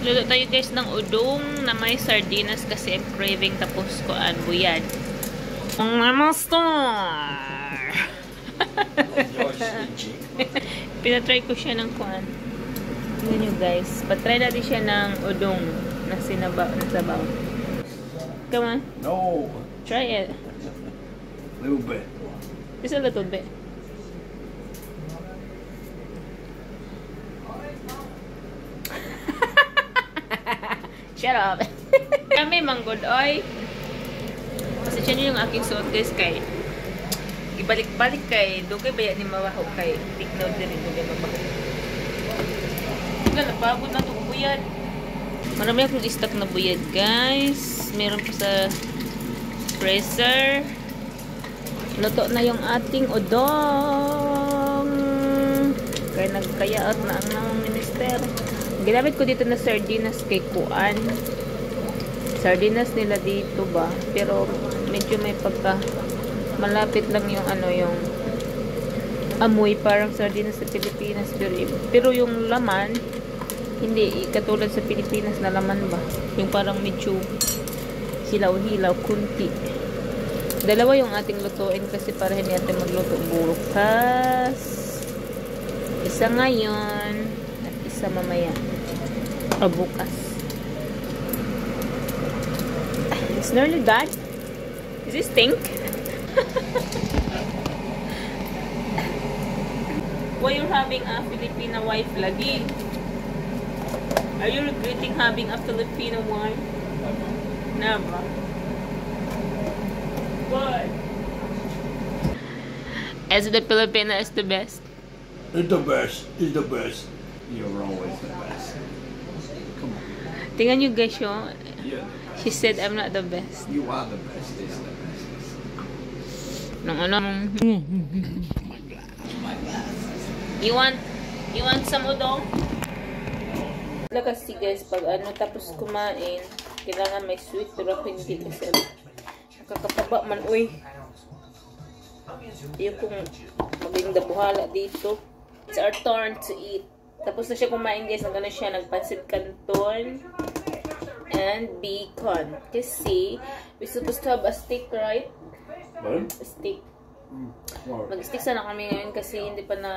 Luto tayo guys ng udong na may sardinas kasi I'm craving tapos ko an buyad. Master! Pinatry ko siya ng kuan. Tingnan nyo guys. Patry natin siya ng udong na sabaw. Come on. No. Try it. Little bit. Just a little bit. Shut up. Kami manggod oy. Kasi siya yung aking suot guys kay ibalik-balik kay dugay baya ni mabaho kay tignaw din ito kay mabaho. Wala napagod na itong buyad. Marami akong stock na buyad guys. Meron pa sa freezer. Luto na yung ating udong. Kaya nagkayaot na ang minister. Ginamit ko dito na sardinas kay kuan. Sardinas nila dito ba? Pero medyo may pagka malapit lang yung yung amoy parang sardinas sa Pilipinas. Pero yung laman hindi katulad sa Pilipinas na laman ba? Yung parang medyo hilaw-hilaw kunti. Dalawa yung ating lutuin kasi para hindi natin magluto bukas. Isa ngayon at isa mamaya. O bukas. It's nearly done. Is this stink? Why you're having a Filipina wife lagi? Are you regretting having a Filipino wife? Never. What? As the Filipina is the best. It's the best. It's the best. You're always the best. Come on. Tingnan nyo guys yung Yeah. she said I'm not the best. You are the best. It's the best. Nung ano? My glass. My glass. You want some udong? Wala kasi guys, pag tapos kumain, kailangan may sweet, pero ako hindi kasi nakakapaba man, uy. Yung kung maging dabuhala dito. It's our turn to eat. Tapos na siya kumain guys, nagano siya, nagpansit canton and bacon. Kasi, we're supposed to have a steak, right? What? A steak. Mag-steak sana kami ngayon kasi hindi pa na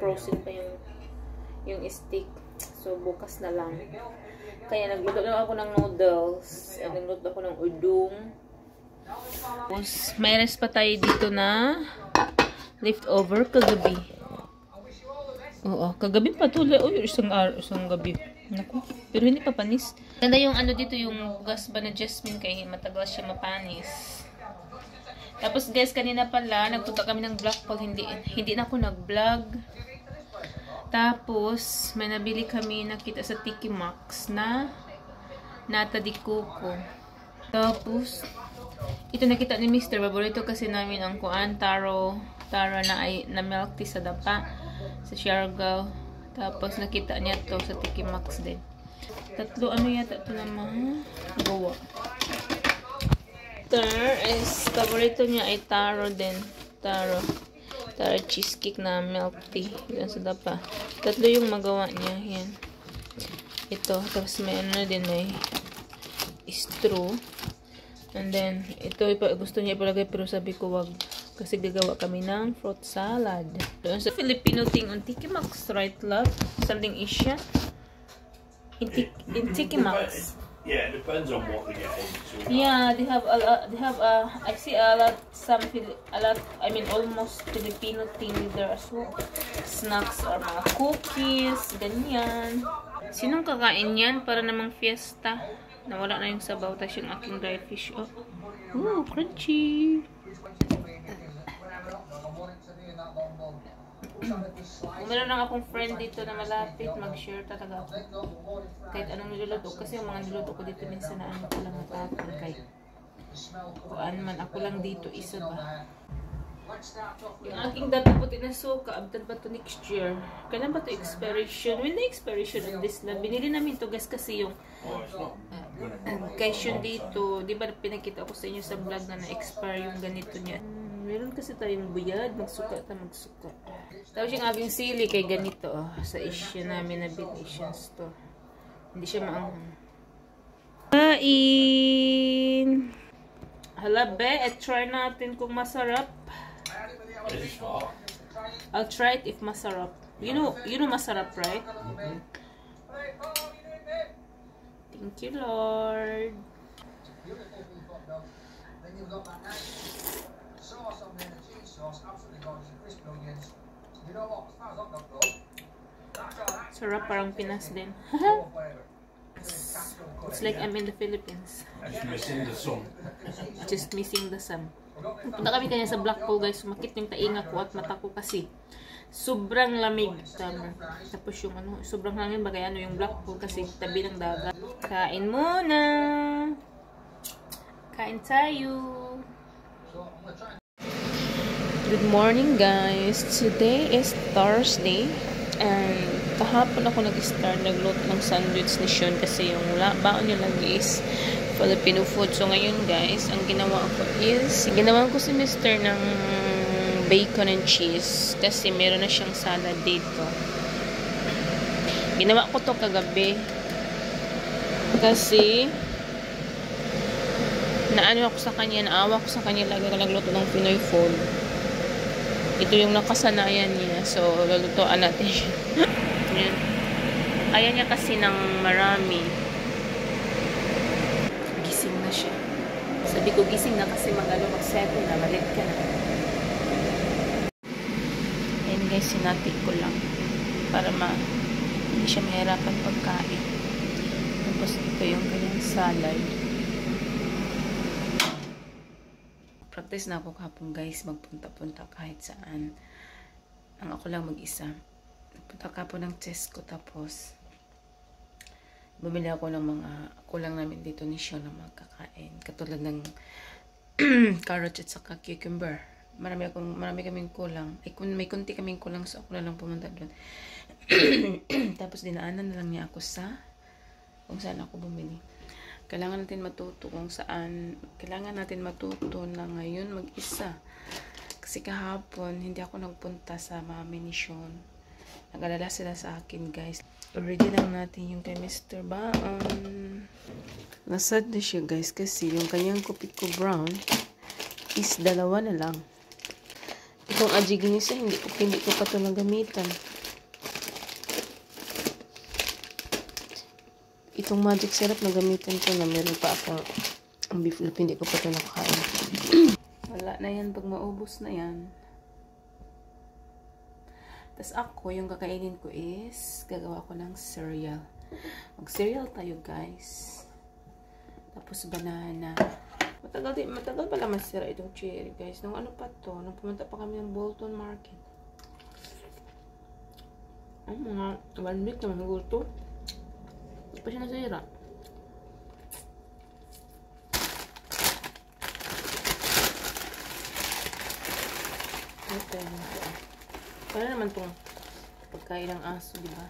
frozen pa yung steak. So, bukas na lang. Kaya nagluto na ako ng noodles. At nagluto ako ng udong. Tapos, may rest pa tayo dito na leftover kagabi. Oo, kagabi pa tuloy. Uy, isang gabi. Naku, pero hindi pa panis. Ganda yung dito, yung gas ba na jasmine kaya matagal siya mapanis. Tapos guys, kanina pala, nagpunta kami ng Blackpool, hindi na ako nag-vlog. Tapos, may nabili kami, nakita sa Tiki Max na nata di coco. Tapos, ito nakita ni Mr. Paborito kasi namin ang kuan, taro na milk tea sa dapa, sa Siargao. Tapos, nakita niya to sa Tiki Max din. Tatlo, yata ito naman? Gawa. Is paborito niya ay taro din. Taro cheesecake na milk tea. Yan sa dapa. Tatlo yung magawa niya. Yan. Ito. Tapos may din, may straw. And then, ito gusto niya ipalagay pero sabi ko wag. Kasi gagawa kami ng fruit salad. Doon sa Filipino thing on Tiki Max, right love? Something Asian? In Tiki Max. Yeah, it depends on what they get into. Yeah, they have a lot. I see a lot. I mean, almost Filipino thing there as well. Snacks or mga cookies, ganyan. Sinong kakain yan para namang fiesta? Nawala na yung sabaw, tas yung aking dry fish. Oh, ooh, crunchy. Meron lang akong friend dito na malapit, mag-share talaga ako. Kahit anong niluluto. Kasi yung mga niluluto ko dito minsan na ko lang natapon. Kahit kuan man, ako lang dito isa ba. Yung aking dati puti na suka, abtan ba to next year? Kailan ba to expiration? When the expiration of this na? Binili namin to guys kasi yung question dito. Di ba pinakita ko sa inyo sa vlog na na-expire yung ganito niya? Meron kasi tayong buyad, magsuka. Tapos yung aking sili kay ganito, sa Asia namin na Asian store. Hindi siya maanghang. Kain! Hala, be, try natin kung masarap. I'll try it if masarap. You know masarap, right? Thank you, Lord. Then you've got that nice sauce on there, the cheese sauce, absolutely gorgeous, crispy onions. You know what? As far as hot dog goes, that's all right. Sarap, parang Pinas din. It's like I'm in the Philippines. Just missing the sun. Just missing the sun. Punta kami kanya sa Blackpool, guys. Sumakit yung tainga ko at mata ko kasi sobrang lamig. Tapos yung ano, sobrang hangin bagay ano yung Blackpool kasi tabi ng dagat. Kain muna. Kain tayo. Good morning, guys. Today is Thursday. And kahapon ako nag-start nagluto ng sandwich ni Sean kasi yung baon niya lagi is Filipino food. So ngayon, guys, ang ginawa ko is ginawa ko si Mr. ng bacon and cheese kasi meron na siyang salad dito. Ginawa ko to kagabi kasi naano ako sa kanya, naawa ko sa kanya lagi ko nagluto ng Pinoy food. Ito yung nakasanayan niya. So, lulutuan natin siya. Yan. Ayaw niya kasi ng marami. Gising na siya. Sabi ko, gising na kasi mag-7 na. Malit ka na. Ayan guys, sinati ko lang. Para hindi siya mahirapan pagkain. Tapos ito yung kanyang salad. Practice na ako kahapon, guys, magpunta-punta kahit saan. Ang ako lang mag-isa. Nagpunta kahapon ng Tesco, tapos bumili ako ng mga kulang namin dito ni Sean na magkakain. Katulad ng carrot at saka cucumber. Marami kaming kulang. Ay, may kunti kaming kulang, so ako na lang pumunta doon. Tapos dinaanan na lang niya ako kung saan ako bumili. Kailangan natin matuto kung saan. Kailangan natin matuto na ngayon mag-isa. Kasi kahapon, hindi ako nagpunta sa mami ni Sean. Nag-alala sila sa akin, guys. Already lang natin yung kay Mr. Baon. Nasad na siya, guys, kasi yung kanyang Kopiko Brown is 2 na lang. Itong ajigin isa, hindi ko pa ito nagamitan. Itong magic syrup na gamitin ko na meron pa ako ang beef loaf, hindi ko pa ito nakakain. Wala na yan pag maubos na yan. Tapos ako, yung kakainin ko is gagawa ko ng cereal. Mag-cereal tayo, guys. Tapos banana. Matagal pala masira itong cherry, guys. Nung ano pa to, nung pumunta pa kami ng Bolton Market. Ang mga 1 week naman gusto. Hindi pa siya nasira. Okay. Para naman itong pagkain ng aso, di ba?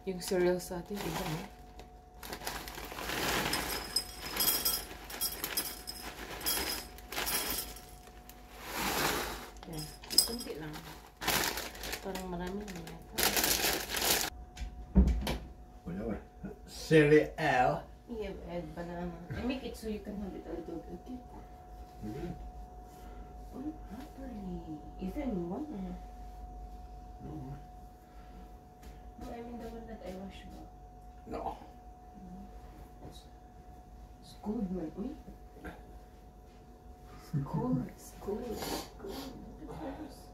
Yung cereal sa atin, di ba? Yan. Kunti lang. Parang marami lang yata. Cereal. Yeah, add banana. I make it so you can have it a little bit. Okay? Mm-hmm. Oh, properly. Is there any one? No. No, I mean the one that I washed about. No. It's good, man. Uy. It's good. It's good. It's good. Look at this.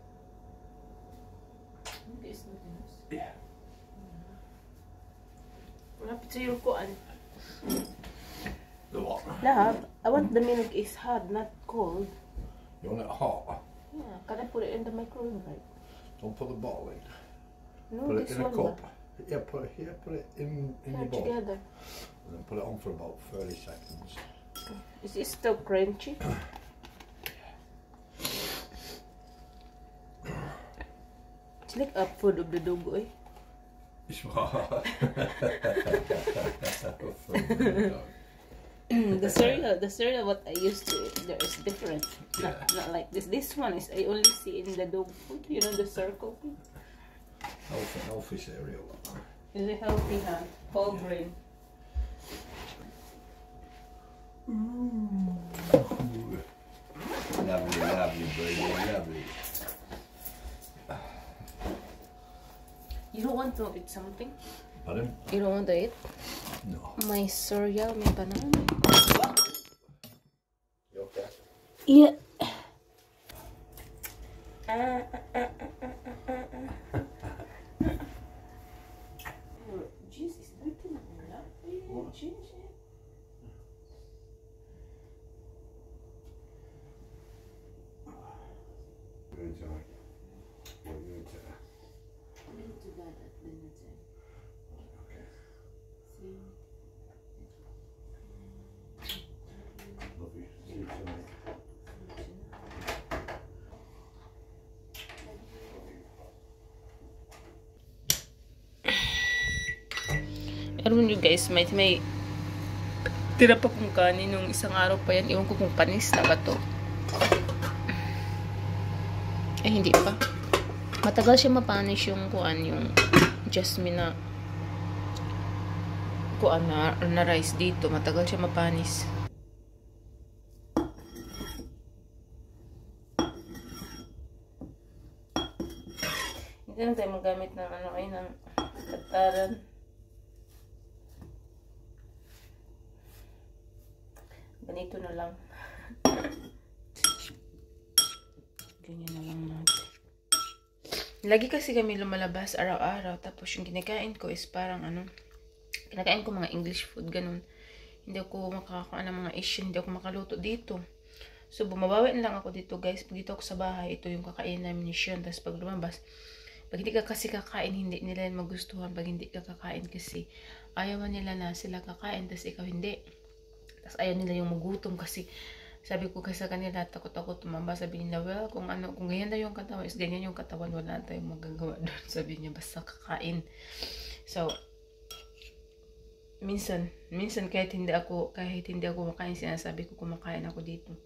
Maybe it's not enough. Yeah. Malapit sa yurukuan. The what? Love, I want the milk is hot, not cold. You want it hot? Yeah, can I put it in the microwave, right? Don't put the bottle in. No, Put it this in a one. cup. Yeah, put it in your bowl. Together. And then put it on for about 30 seconds. Is it still crunchy? It's like a food of the dog, eh? The cereal what I used to eat there is different. Yeah. Not like this. This one is I only see in the dog food. You know the circle thing. Healthy cereal. Is it healthy, huh? Whole grain. Lovely, lovely, baby, lovely. You don't want to eat something? Pardon? You don't want to eat? No. My cereal, may banana. You okay? Yeah. Juice is dirty na wala. Change it. You're into it. You're into it. We'll do that at dinner time. Okay. See? Love you. See you tonight. Alam nyo guys, may tira pa kong kanin nung isang araw pa yan. Iwan ko kung panis na ba to. Ay, hindi pa. Matagal siya mapanis yung kuan, yung jasmine na kuan na rice dito. Matagal siya mapanis. Hindi na tayo magamit ng ano ay ng kataran. Ganito na lang. Ganyan na lang natin. Lagi kasi kami lumalabas araw-araw. Tapos yung kinakain ko is parang ano. Kinakain ko mga English food. Ganun. Hindi ako makakakuha ng mga Asian. Hindi ako makaluto dito. So bumabawi na lang ako dito guys. Pag dito ako sa bahay, ito yung kakain namin ni Sean. Tapos pag lumabas, pag hindi ka kasi kakain, hindi nila yan magustuhan. Pag hindi ka kakain kasi ayaw nila na sila kakain. Tapos ikaw hindi. Tapos ayaw nila yung magutom kasi sabi ko kasi sa kanila, takot ako tumamba. Sabi nila, well, kung ganyan na yung katawan, is ganyan yung katawan, wala na tayong magagawa doon. Sabi niya, basta kakain. So, minsan kahit hindi ako makain, sinasabi ko kumakain ako dito.